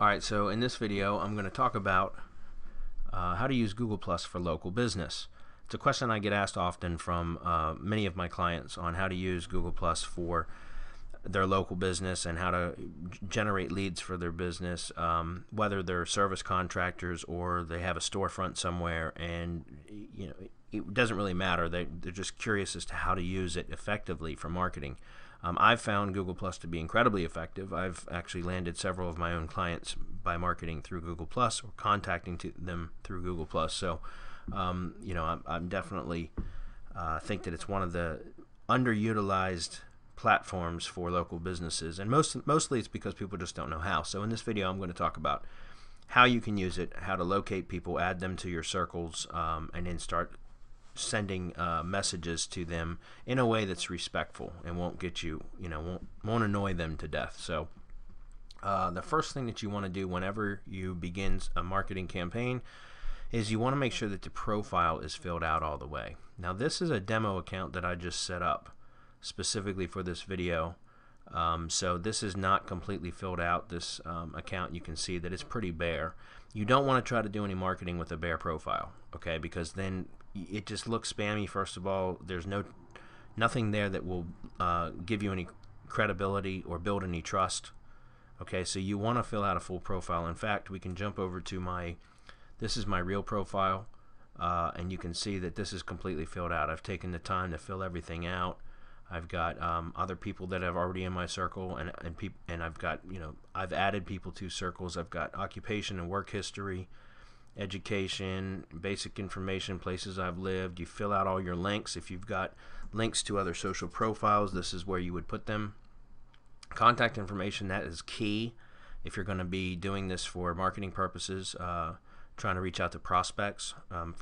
Alright, so in this video I'm going to talk about how to use Google Plus for local business. It's a question I get asked often from many of my clients on how to use Google Plus for their local business and how to generate leads for their business, whether they're service contractors or they have a storefront somewhere, and it doesn't really matter. They're just curious as to how to use it effectively for marketing. I've found Google Plus to be incredibly effective. I've actually landed several of my own clients by marketing through Google Plus or contacting them through Google Plus. So, I'm definitely think that it's one of the underutilized platforms for local businesses, and mostly it's because people just don't know how. So in this video I'm going to talk about how you can use it, how to locate people, add them to your circles, and then start sending messages to them in a way that's respectful and won't get you, won't annoy them to death. So the first thing that you want to do whenever you begin a marketing campaign is you want to make sure that the profile is filled out all the way. Now this is a demo account that I just set up specifically for this video, so this is not completely filled out. This account, you can see that it's pretty bare. You don't want to try to do any marketing with a bare profile, okay, because then it just looks spammy. First of all, there's nothing there that will give you any credibility or build any trust. Okay, so you want to fill out a full profile. In fact, we can jump over to this is my real profile, and you can see that this is completely filled out. I've taken the time to fill everything out. I've got other people that I've already in my circle, and I've got, I've added people to circles. I've got occupation and work history, education, basic information, places I've lived. You fill out all your links. If you've got links to other social profiles, this is where you would put them. Contact information, that is key if you're going to be doing this for marketing purposes, trying to reach out to prospects.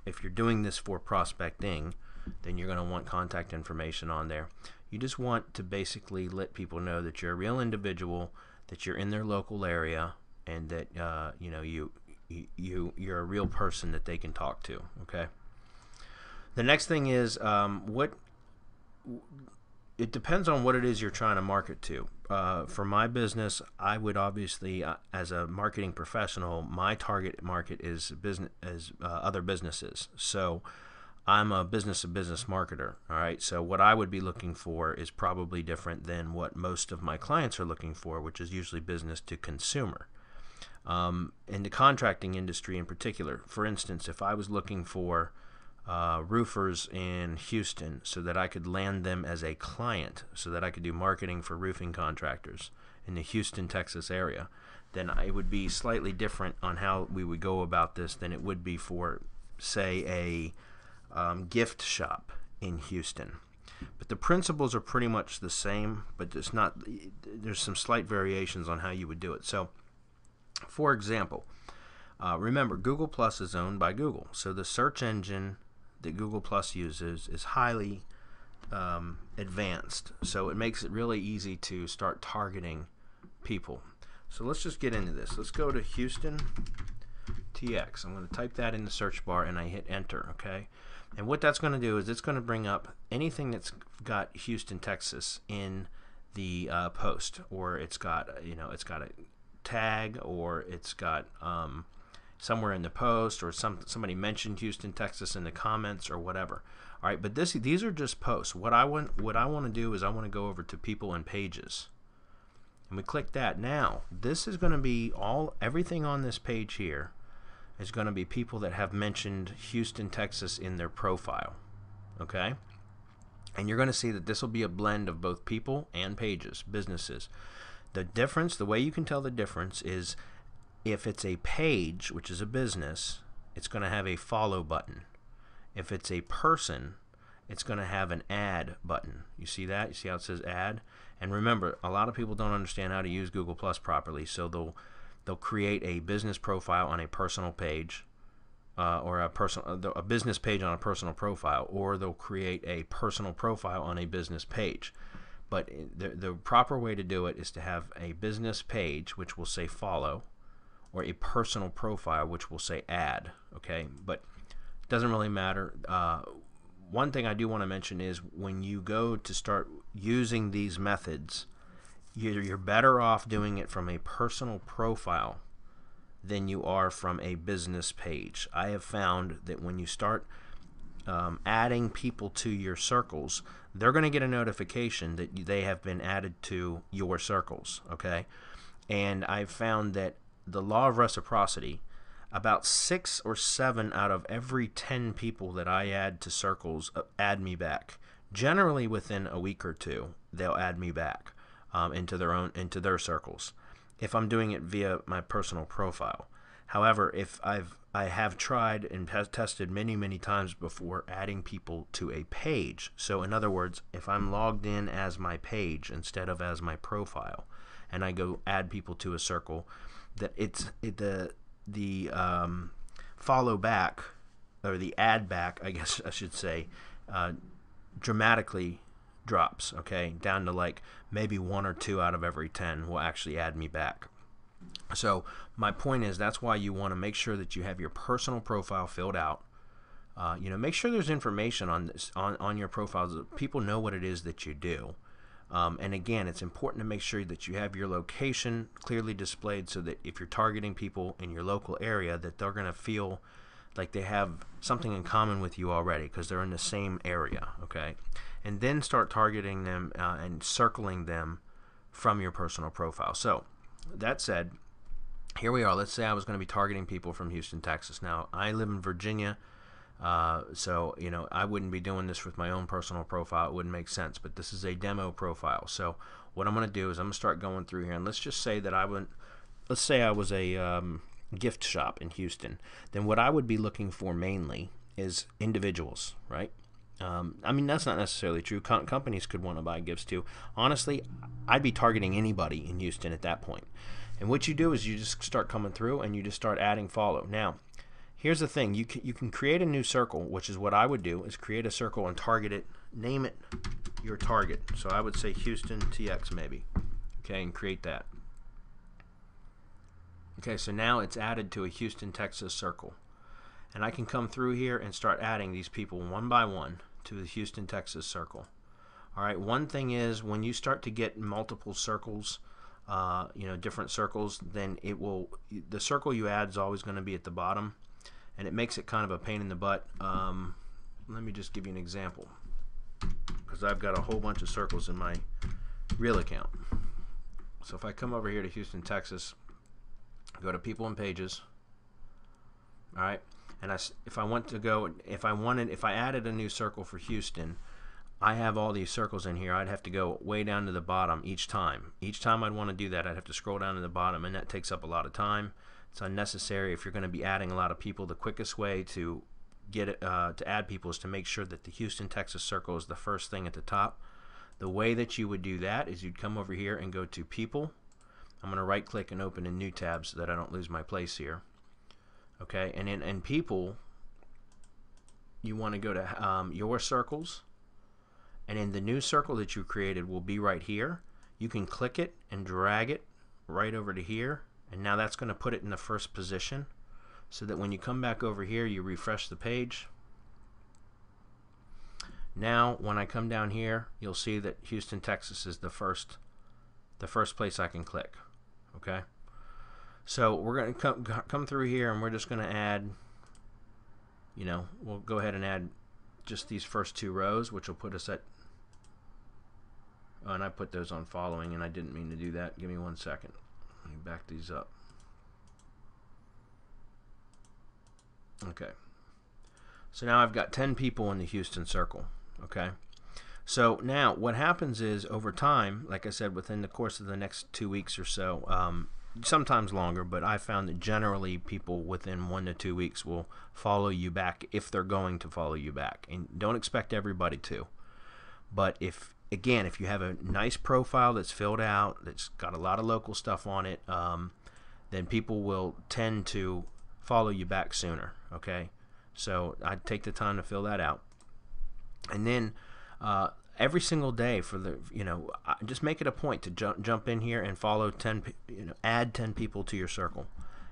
If you're doing this for prospecting, then you're going to want contact information on there. You just want to basically let people know that you're a real individual, that you're in their local area, and that you're a real person that they can talk to. Okay. The next thing is it depends on what it is you're trying to market to. For my business, I would obviously, as a marketing professional, my target market is other businesses. So I'm a business-to-business marketer. All right. So what I would be looking for is probably different than what most of my clients are looking for, which is usually business to consumer. In the contracting industry in particular, for instance, if I was looking for roofers in Houston so that I could land them as a client, so that I could do marketing for roofing contractors in the Houston, Texas area, then it would be slightly different on how we would go about this than it would be for, say, a gift shop in Houston. But the principles are pretty much the same, but there's some slight variations on how you would do it. So for example, remember, Google Plus is owned by Google, so the search engine that Google Plus uses is highly advanced, so it makes it really easy to start targeting people. So let's just get into this. Let's go to Houston TX. I'm going to type that in the search bar and I hit enter. Okay, and what that's going to do is it's going to bring up anything that's got Houston, Texas in the post, or it's got it's got a tag, or it's got somewhere in the post, or somebody mentioned Houston, Texas in the comments or whatever. All right, but these are just posts. What I want to do is I want to go over to people and pages, and we click that. Now this is going to be everything on this page here is going to be people that have mentioned Houston, Texas in their profile. Okay, and you're going to see that this will be a blend of both people and pages, businesses. The difference, the way you can tell the difference is if it's a page, which is a business, it's going to have a follow button. If it's a person, it's going to have an add button. You see that? You see how it says add? And remember, a lot of people don't understand how to use Google Plus properly, so they'll create a business profile on a personal page, or a business page on a personal profile, or they'll create a personal profile on a business page. But the proper way to do it is to have a business page, which will say follow, or a personal profile, which will say add. Okay, but it doesn't really matter. One thing I do want to mention is when you go to start using these methods, you're better off doing it from a personal profile than you are from a business page. I have found that when you start adding people to your circles, they're going to get a notification that they have been added to your circles, okay? And I've found that the law of reciprocity, about 6 or 7 out of every 10 people that I add to circles add me back. Generally within a week or two, they'll add me back into their circles, if I'm doing it via my personal profile. However, if I have tried and has tested many times before adding people to a page. So in other words, if I'm logged in as my page instead of as my profile, and I go add people to a circle, that the follow back, or the add back, I guess I should say, dramatically drops, okay, down to like maybe 1 or 2 out of every 10 will actually add me back. So my point is, that's why you want to make sure that you have your personal profile filled out. Make sure there's information on this on your profile so that people know what it is that you do. And again, it's important to make sure that you have your location clearly displayed, so that if you're targeting people in your local area, that they're going to feel like they have something in common with you already because they're in the same area, okay? And then start targeting them and circling them from your personal profile. So that said, here we are. Let's say I was going to be targeting people from Houston, Texas. Now, I live in Virginia, so I wouldn't be doing this with my own personal profile. It wouldn't make sense, but this is a demo profile. So what I'm going to do is I'm going to start going through here, and let's just say that let's say I was a gift shop in Houston. Then what I would be looking for mainly is individuals, right? I mean, that's not necessarily true. Companies could want to buy gifts too. Honestly, I'd be targeting anybody in Houston at that point. And what you do is you just start coming through and you just start adding follow. Now, here's the thing. You can create a new circle, which is what I would do, is create a circle and target it. Name it your target. So I would say Houston TX maybe. Okay, and create that. Okay, so now it's added to a Houston, Texas circle. And I can come through here and start adding these people one by one to the Houston, Texas circle. All right, one thing is, when you start to get multiple circles, different circles, then the circle you add is always going to be at the bottom, and it makes it kind of a pain in the butt. Let me just give you an example, because I've got a whole bunch of circles in my real account. So if I come over here to Houston, Texas, go to people and pages, all right, and if I added a new circle for Houston, I have all these circles in here. I'd have to go way down to the bottom each time. Each time I'd want to do that, I'd have to scroll down to the bottom, and that takes up a lot of time. It's unnecessary. If you're going to be adding a lot of people, the quickest way to get it to add people is to make sure that the Houston, Texas circle is the first thing at the top. The way that you would do that is you'd come over here and go to people. I'm going to right click and open a new tab so that I don't lose my place here. Okay, and in people, you want to go to your circles. And in the new circle that you created will be right here. You can click it and drag it right over to here, and now that's going to put it in the first position, so that when you come back over here, you refresh the page. Now when I come down here, you'll see that Houston, Texas is the first place I can click. Okay, so we're going to come through here, and we're just going to add, we'll go ahead and add just these first 2 rows, which will put us at, and I put those on following, and I didn't mean to do that. Give me 1 second. Let me back these up. Okay. So now I've got 10 people in the Houston circle. Okay. So now what happens is, over time, like I said, within the course of the next 2 weeks or so, sometimes longer, but I found that generally people within 1 to 2 weeks will follow you back if they're going to follow you back. And don't expect everybody to. But if you have a nice profile that's filled out, that's got a lot of local stuff on it, then people will tend to follow you back sooner. Okay, so I'd take the time to fill that out, and then every single day just make it a point to jump in here and follow 10, add 10 people to your circle.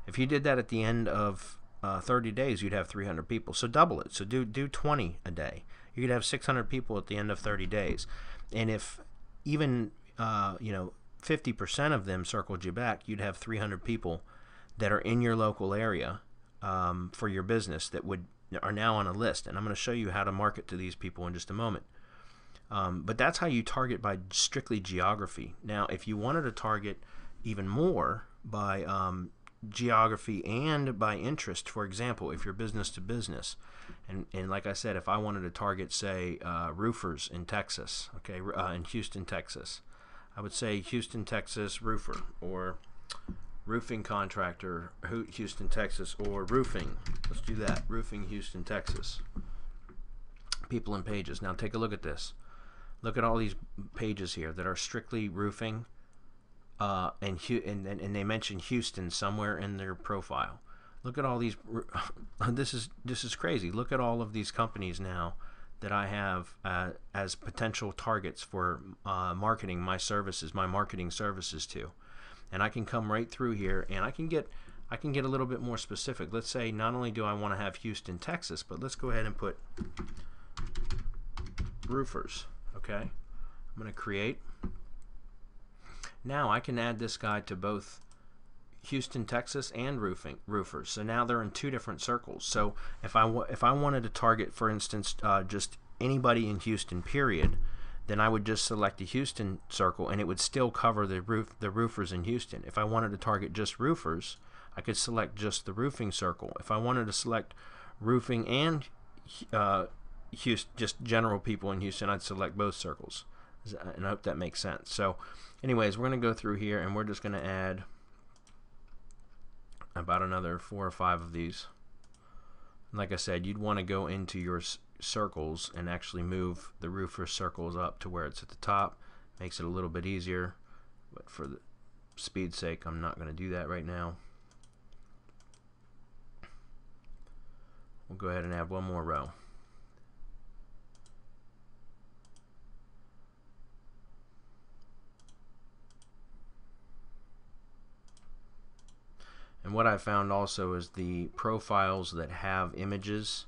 If you did that at the end of 30 days, you'd have 300 people. So double it. So do 20 a day. You could have 600 people at the end of 30 days. And if even 50% of them circled you back, you'd have 300 people that are in your local area for your business that are now on a list, and I'm going to show you how to market to these people in just a moment. But that's how you target, by strictly geography. Now, if you wanted to target even more by geography and by interest, for example, if you're business to business, and like I said, if I wanted to target, say, roofers in Texas, okay, in Houston, Texas, I would say Houston, Texas roofer, or roofing contractor, Houston, Texas, or roofing. Let's do that. Roofing, Houston, Texas. People and pages. Now take a look at this. Look at all these pages here that are strictly roofing, and they mention Houston somewhere in their profile. Look at all these. This is crazy. Look at all of these companies now that I have as potential targets for marketing my services, my marketing services to. And I can come right through here, and I can get a little bit more specific. Let's say not only do I want to have Houston, Texas, but let's go ahead and put roofers. Okay, I'm going to create. Now I can add this guy to both Houston, Texas, and roofers. So now they're in two different circles. So if I wanted to target, for instance, just anybody in Houston, period, then I would just select the Houston circle, and it would still cover the roofers in Houston. If I wanted to target just roofers, I could select just the roofing circle. If I wanted to select roofing and Houston, just general people in Houston, I'd select both circles. And I hope that makes sense. So anyways, we're going to go through here, and we're just going to add about another 4 or 5 of these. Like I said, you'd want to go into your circles and actually move the roofer circles up to where it's at the top. Makes it a little bit easier, but for the speed's sake, I'm not going to do that right now. We'll go ahead and add one more row. And what I found also is the profiles that have images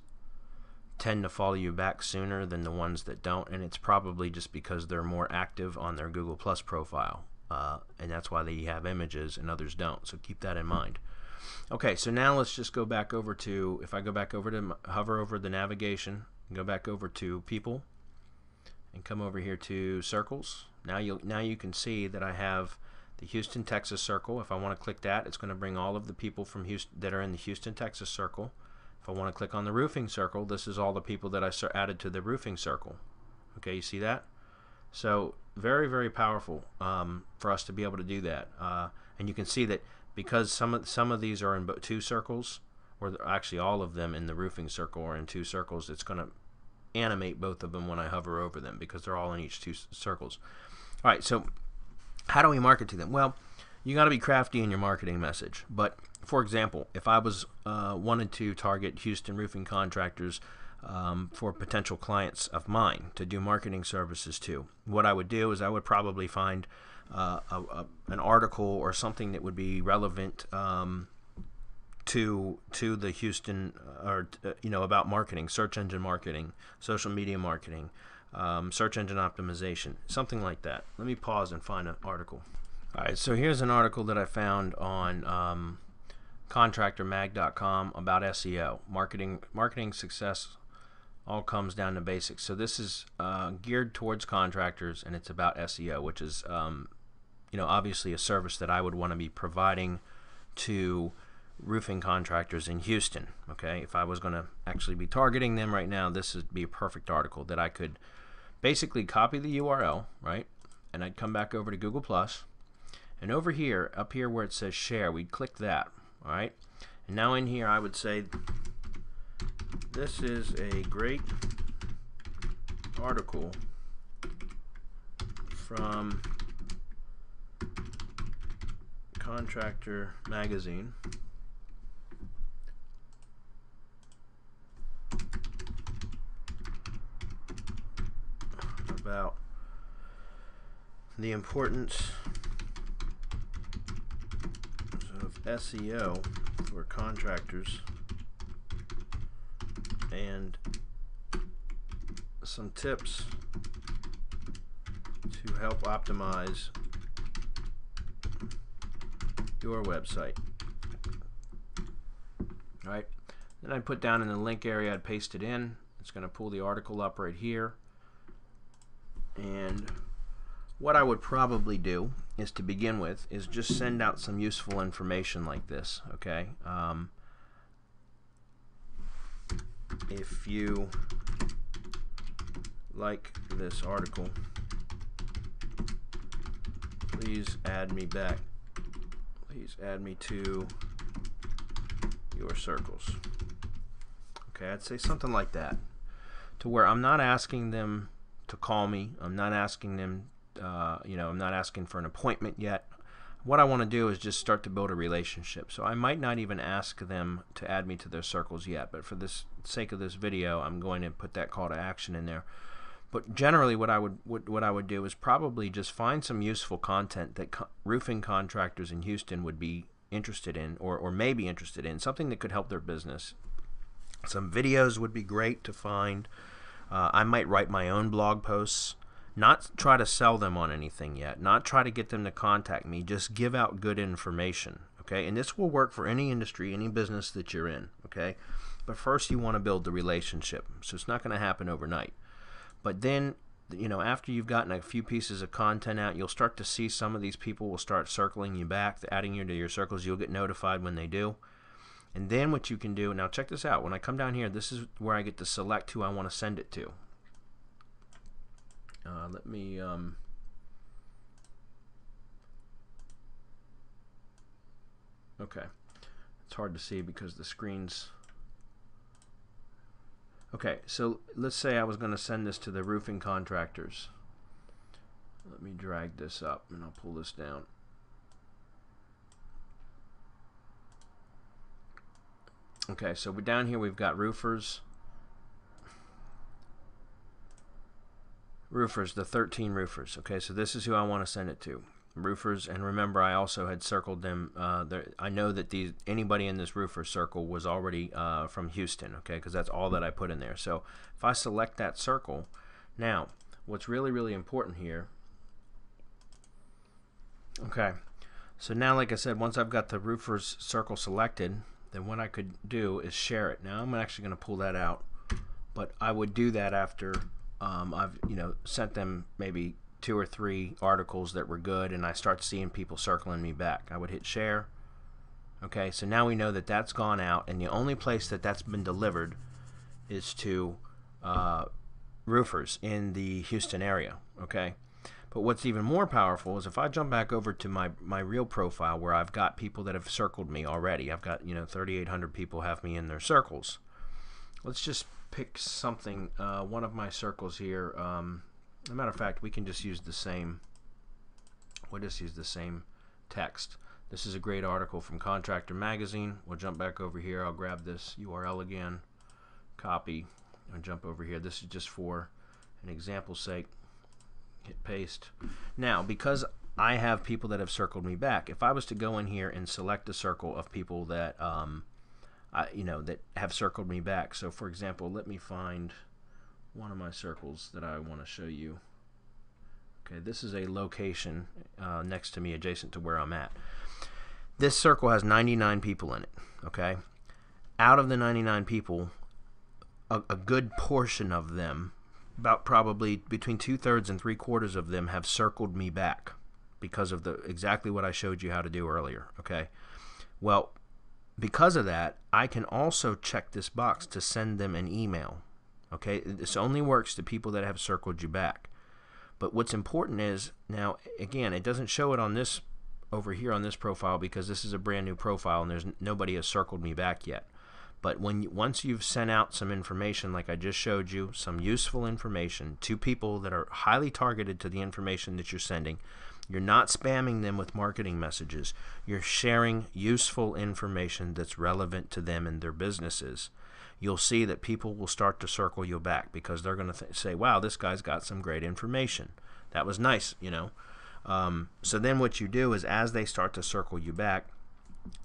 tend to follow you back sooner than the ones that don't, and it's probably just because they're more active on their Google Plus profile, and that's why they have images and others don't. So keep that in mind. Okay, so now let's just go back over to, if I go back over to hover over the navigation, go back over to people, and come over here to circles. Now you can see that I have the Houston, Texas circle. If I want to click that, it's going to bring all of the people from Houston that are in the Houston, Texas circle. If I want to click on the roofing circle, this is all the people that I added to the roofing circle. Okay, you see that? So very, very powerful for us to be able to do that. And you can see that because some of these are in 2 circles, or actually all of them in the roofing circle are in 2 circles, it's going to animate both of them when I hover over them because they're all in each 2 circles. All right, so how do we market to them? Well, you got to be crafty in your marketing message. But for example, if I was wanted to target Houston roofing contractors for potential clients of mine to do marketing services to, what I would do is I would probably find an article or something that would be relevant to the Houston, or about marketing, search engine marketing, social media marketing, search engine optimization, something like that. Let me pause and find an article. Alright, so here's an article that I found on contractormag.com about SEO. Marketing success all comes down to basics. So this is geared towards contractors, and it's about SEO, which is obviously a service that I would want to be providing to roofing contractors in Houston. Okay, if I was going to actually be targeting them right now, this would be a perfect article that I could basically copy the URL, right? And I'd come back over to Google Plus, and over here, up here where it says share, we'd click that. All right, and now in here I would say this is a great article from Contractor Magazine about the importance of SEO for contractors and some tips to help optimize your website. right? Then I'd put down in the link area, I'd paste it in. It's going to pull the article up right here. And what I would probably do is, to begin with, is just send out some useful information like this, okay? If you like this article, please add me back. Please add me to your circles. Okay, I'd say something like that, to where I'm not asking them to call me. I'm not asking them, I'm not asking for an appointment yet. What I want to do is just start to build a relationship. So I might not even ask them to add me to their circles yet, but for the sake of this video, I'm going to put that call to action in there. But generally, what I would do is probably just find some useful content that roofing contractors in Houston would be interested in, or may be interested in, something that could help their business. Some videos would be great to find. I might write my own blog posts, not try to sell them on anything yet, not try to get them to contact me, just give out good information, okay? And this will work for any industry, any business that you're in, okay? But first you want to build the relationship, so it's not going to happen overnight. But then, after you've gotten a few pieces of content out, you'll start to see some of these people will start circling you back, adding you to your circles. You'll get notified when they do. And then what you can do, now check this out. When I come down here, this is where I get to select who I want to send it to. Let me, okay. It's hard to see because the screen's, okay, so let's say I was going to send this to the roofing contractors. Let me drag this up and I'll pull this down. Okay, so we're down here, we've got roofers, the 13 roofers. Okay, so this is who I want to send it to, roofers. And remember, I also had circled them. I know that anybody in this roofer circle was already from Houston, okay, because that's all that I put in there. So if I select that circle, now what's really, really important here, okay, so now, like I said, once I've got the roofers circle selected, then what I could do is share it. Now I'm actually going to pull that out, but I would do that after I've sent them maybe 2 or 3 articles that were good, and I start seeing people circling me back. I would hit share. Okay, so now we know that that's gone out, and the only place that that's been delivered is to roofers in the Houston area. Okay, but what's even more powerful is if I jump back over to my real profile, where I've got people that have circled me already. I've got 3,800 people have me in their circles. Let's just pick something, one of my circles here. As a matter of fact, we can just use the same. We'll just use the same text. This is a great article from Contractor Magazine. We'll jump back over here. I'll grab this URL again, copy, and jump over here. This is just for an example's sake. Hit paste. Now, because I have people that have circled me back, if I was to go in here and select a circle of people that that have circled me back. So, for example, let me find one of my circles that I want to show you. Okay, this is a location next to me, adjacent to where I'm at. This circle has 99 people in it. Okay, out of the 99 people, a good portion of them, about probably between 2/3 and 3/4 of them, have circled me back because of exactly what I showed you how to do earlier. Okay, well, because of that, I can also check this box to send them an email. Okay, this only works to people that have circled you back. But what's important is, now again, it doesn't show it on this over here on this profile because this is a brand new profile and nobody has circled me back yet. But once you've sent out some information like I just showed you, some useful information to people that are highly targeted to the information that you're sending, you're not spamming them with marketing messages. You're sharing useful information that's relevant to them and their businesses. You'll see that people will start to circle you back because they're going to say, wow, this guy's got some great information. That was nice, So then what you do is, as they start to circle you back,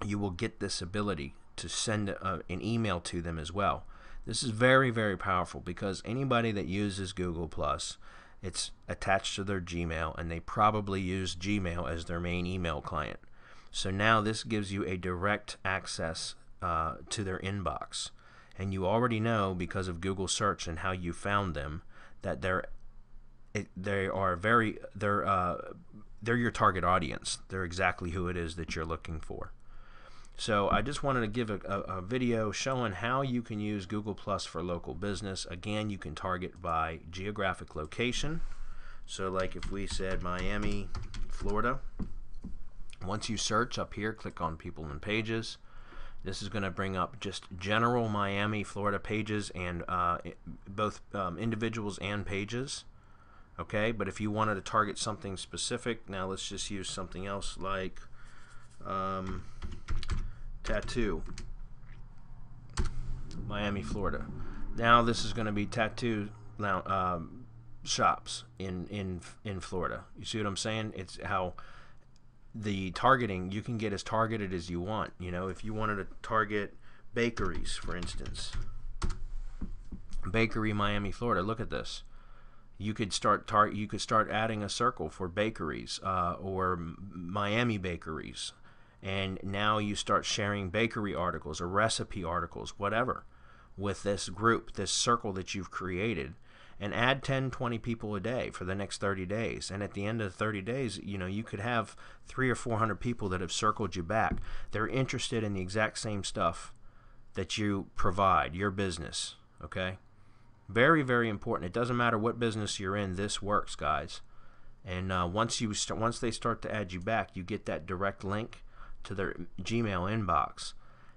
you will get this ability to send an email to them as well. This is very, very powerful because anybody that uses Google+, it's attached to their Gmail, and they probably use Gmail as their main email client. So now this gives you a direct access to their inbox, and you already know because of Google search and how you found them that they're your target audience. They're exactly who it is that you're looking for. So I just wanted to give a video showing how you can use Google Plus for local business. Again, you can target by geographic location. So like if we said Miami, Florida, once you search up here, click on people and pages. This is going to bring up just general Miami, Florida pages, and both individuals and pages. Okay, but if you wanted to target something specific, now let's just use something else like tattoo, Miami, Florida. Now this is going to be tattoo shops in Florida. You see what I'm saying? It's how the targeting, you can get as targeted as you want. You know, if you wanted to target bakeries, for instance, bakery, Miami, Florida. Look at this. You could start adding a circle for bakeries or Miami bakeries, and now you start sharing bakery articles or recipe articles, whatever, with this group, this circle that you've created, and add 10-20 people a day for the next 30 days. And at the end of 30 days, you know, you could have 300 or 400 people that have circled you back. They're interested in the exact same stuff that you provide, your business. Okay, very, very important. It doesn't matter what business you're in, this works, guys. And once they start to add you back, you get that direct link to their Gmail inbox.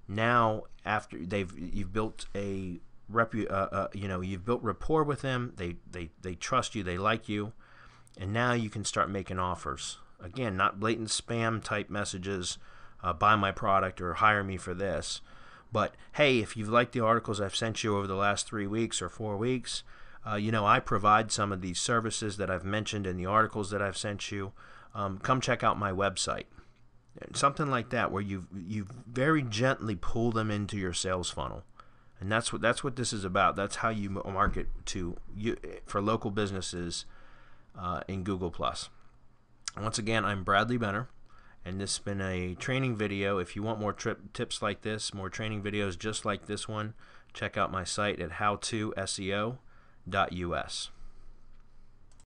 Now, after you've built a you've built rapport with them, they trust you, they like you, and now you can start making offers. Again, not blatant spam type messages, buy my product or hire me for this, but hey, if you've liked the articles I've sent you over the last 3 weeks or 4 weeks, you know, I provide some of these services that I've mentioned in the articles that I've sent you. Come check out my website. Something like that, where you very gently pull them into your sales funnel. And that's what this is about. That's how you market for local businesses in Google+. Once again, I'm Bradley Benner, and this has been a training video. If you want more tips like this, more training videos just like this one, check out my site at howtoseo.us.